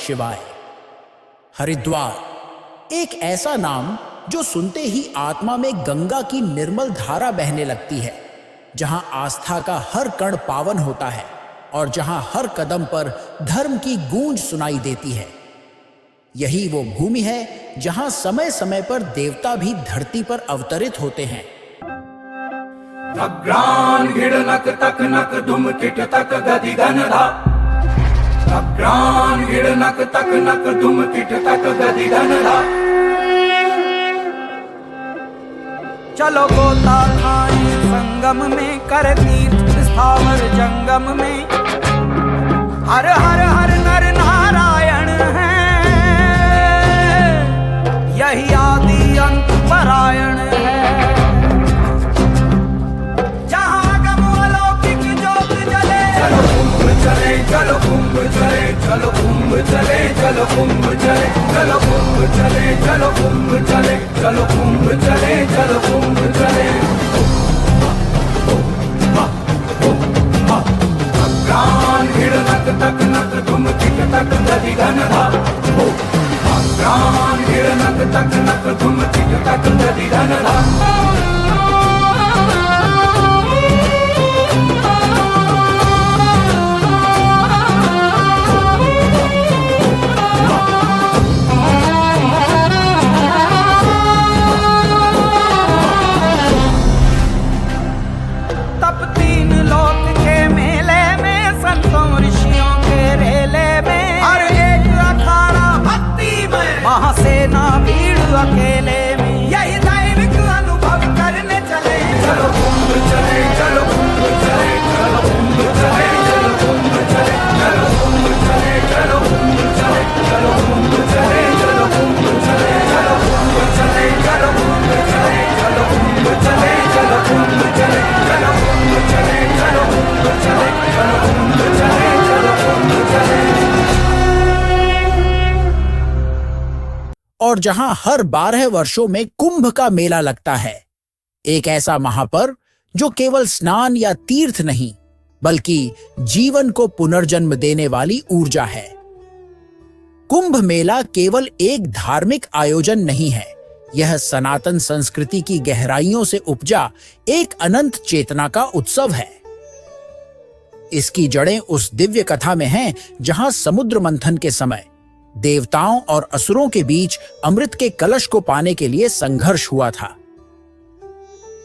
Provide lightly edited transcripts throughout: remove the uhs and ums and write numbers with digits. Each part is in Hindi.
शिवाय। हरिद्वार एक ऐसा नाम जो सुनते ही आत्मा में गंगा की निर्मल धारा बहने लगती है, जहां आस्था का हर कण पावन होता है और जहां हर कदम पर धर्म की गूंज सुनाई देती है। यही वो भूमि है जहां समय समय पर देवता भी धरती पर अवतरित होते हैं। अग्रान गिड़नक तक नक धुम किट तक गति गनधा। अग्रान गिड़नक तक नक धुम किट तक गति गनधा। चलो गोता खाएं संगम में, कर तीर्थ स्थावर जंगम में। हर हर हर नर नारायण है, यही आदि अंत परायण है। जहाँ गम अलौकिक ज्योत जले, चलो कुंभ चले, चलो कुंभ चले, चलो कुंभ चले, चलो कुंभ चले, चलो कुंभ चले, चलो कुंभ चले, चलो कुंभ चले, चलो कुंभ चले। अग्रान गिड़नक तक नक धुम किट तक गति गनधा। अग्रान गिड़नक तक नक धुम किट तक गति गनधा। महासेना भीड़ अकेले में, यही दैविक अनुभव करने चले। चलो कुंभ चले, चलो कुंभ चले, चलो कुंभ चले, चलो कुंभ चले, चलो कुंभ चले, चलो कुंभ चले, चलो कुंभ चले, चलो कुंभ चले, चलो कुंभ चले, चलो कुंभ चले, चलो कुंभ चले, चलो कुंभ चले, चलो कुंभ चले, चलो कुंभ चले, चलो कुंभ चले, चलो कुंभ चले। और जहां हर 12 वर्षों में कुंभ का मेला लगता है, एक ऐसा महापर्व जो केवल स्नान या तीर्थ नहीं बल्कि जीवन को पुनर्जन्म देने वाली ऊर्जा है। कुंभ मेला केवल एक धार्मिक आयोजन नहीं है, यह सनातन संस्कृति की गहराइयों से उपजा एक अनंत चेतना का उत्सव है। इसकी जड़ें उस दिव्य कथा में हैं जहां समुद्र मंथन के समय देवताओं और असुरों के बीच अमृत के कलश को पाने के लिए संघर्ष हुआ था।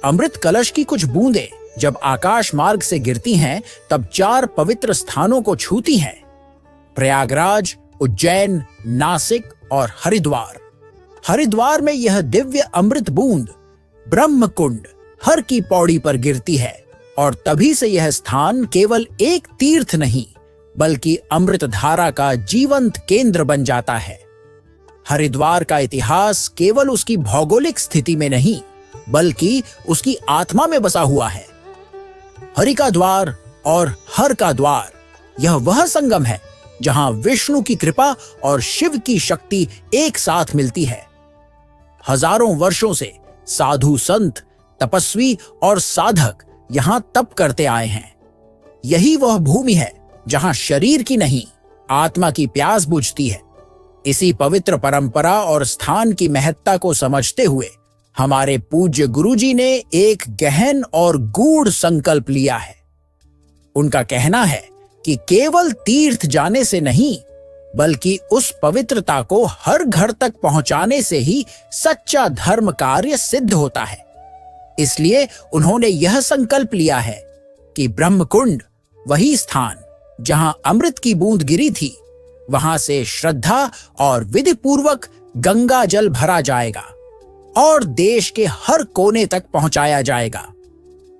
अमृत कलश की कुछ बूंदें जब आकाश मार्ग से गिरती हैं, तब 4 पवित्र स्थानों को छूती हैं: प्रयागराज, उज्जैन, नासिक और हरिद्वार। हरिद्वार में यह दिव्य अमृत बूंद ब्रह्म कुंड हर की पौड़ी पर गिरती है और तभी से यह स्थान केवल एक तीर्थ नहीं बल्कि अमृत धारा का जीवंत केंद्र बन जाता है। हरिद्वार का इतिहास केवल उसकी भौगोलिक स्थिति में नहीं बल्कि उसकी आत्मा में बसा हुआ है। हरि का द्वार और हर का द्वार, यह वह संगम है जहां विष्णु की कृपा और शिव की शक्ति एक साथ मिलती है। हजारों वर्षों से साधु संत, तपस्वी और साधक यहां तप करते आए हैं। यही वह भूमि है जहां शरीर की नहीं, आत्मा की प्यास बुझती है। इसी पवित्र परंपरा और स्थान की महत्ता को समझते हुए हमारे पूज्य गुरुजी ने एक गहन और गूढ़ संकल्प लिया है। उनका कहना है कि केवल तीर्थ जाने से नहीं बल्कि उस पवित्रता को हर घर तक पहुंचाने से ही सच्चा धर्म कार्य सिद्ध होता है। इसलिए उन्होंने यह संकल्प लिया है कि ब्रह्मकुंड, वही स्थान जहां अमृत की बूंद गिरी थी, वहां से श्रद्धा और विधि पूर्वक गंगा जल भरा जाएगा और देश के हर कोने तक पहुंचाया जाएगा।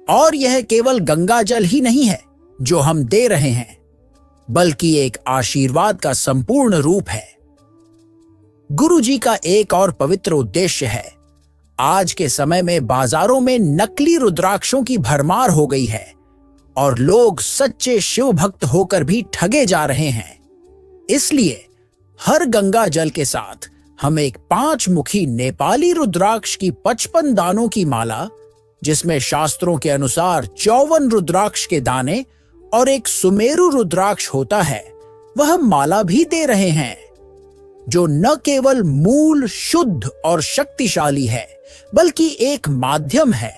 और यह केवल गंगा जल ही नहीं है जो हम दे रहे हैं, बल्कि एक आशीर्वाद का संपूर्ण रूप है। गुरुजी का एक और पवित्र उद्देश्य है। आज के समय में बाजारों में नकली रुद्राक्षों की भरमार हो गई है और लोग सच्चे शिव भक्त होकर भी ठगे जा रहे हैं। इसलिए हर गंगा जल के साथ हम एक 5 मुखी नेपाली रुद्राक्ष की 55 दानों की माला, जिसमें शास्त्रों के अनुसार 54 रुद्राक्ष के दाने और एक सुमेरु रुद्राक्ष होता है, वह माला भी दे रहे हैं। जो न केवल मूल शुद्ध और शक्तिशाली है बल्कि एक माध्यम है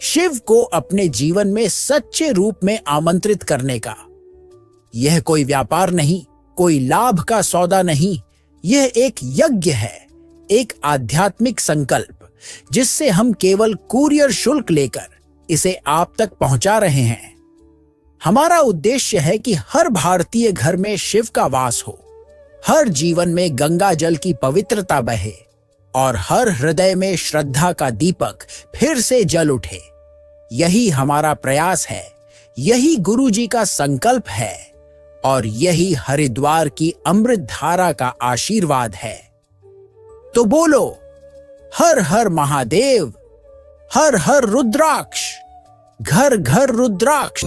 शिव को अपने जीवन में सच्चे रूप में आमंत्रित करने का। यह कोई व्यापार नहीं, कोई लाभ का सौदा नहीं, यह एक यज्ञ है, एक आध्यात्मिक संकल्प जिससे हम केवल कुरियर शुल्क लेकर इसे आप तक पहुंचा रहे हैं। हमारा उद्देश्य है कि हर भारतीय घर में शिव का वास हो, हर जीवन में गंगा जल की पवित्रता बहे और हर हृदय में श्रद्धा का दीपक फिर से जल उठे। यही हमारा प्रयास है, यही गुरु जी का संकल्प है और यही हरिद्वार की अमृत धारा का आशीर्वाद है। तो बोलो, हर हर महादेव, हर हर रुद्राक्ष, घर घर रुद्राक्ष।